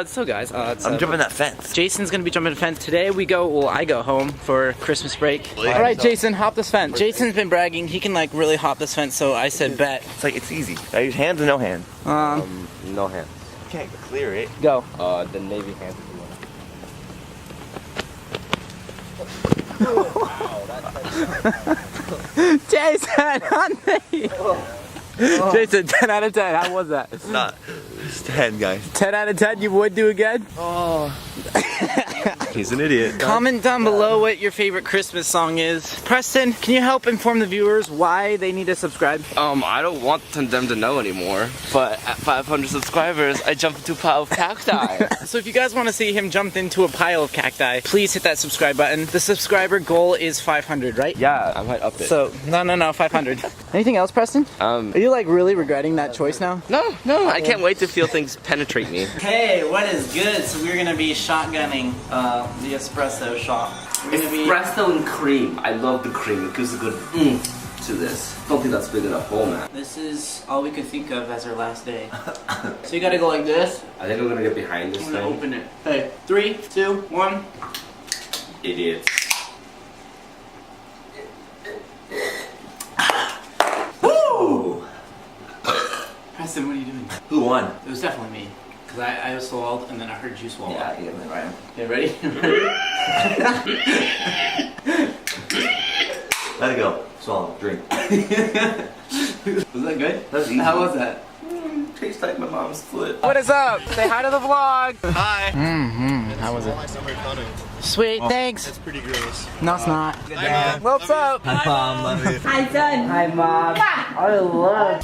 So guys, I'm jumping that fence. Jason's gonna be jumping the fence. Today we go, well, I go home for Christmas break. All right, Jason, hop this fence. Jason's been bragging, he can like really hop this fence, so I said bet. It's like, it's easy. I use hands or no hands? No hand. You can't clear it. Go. The Navy hand. Jason, on me. Jason, 10 out of 10, how was that? It's not. It's 10, guys. 10 out of 10, you would do again? Oh. He's an idiot. Comment down below what your favorite Christmas song is. Preston, can you help inform the viewers why they need to subscribe? I don't want them to know anymore, but at 500 subscribers, I jump into a pile of cacti. So if you guys want to see him jump into a pile of cacti, please hit that subscribe button. The subscriber goal is 500, right? Yeah, I might up it. So, no, 500. Anything else, Preston? Are you like really regretting that choice now? No, I can't wait to feel things penetrate me. Hey, what is good? So we're gonna be shotgunning the espresso shot. Espresso and cream. I love the cream. It gives a good to this. Don't think that's big enough hole, man. This is all we could think of as our last day. So you gotta go like this. I think I'm gonna get behind this I'm gonna thing. open it. Hey, 3, 2, 1. Idiots. Woo! Preston, what are you doing? Who won? It was definitely me. Because I swallowed and then I heard you swallow. Yeah, you got right. Okay, ready? Let it go. Swallow. Drink. Was that good? That was easy. How was that? Tastes like my mom's foot. What is up? Say hi to the vlog. Hi. How was it? Sweet, thanks. It's pretty gross. No, it's not. Hi, Mom. What's up? Hi, Mom. Love you. Hi, son. Hi, Mom. I love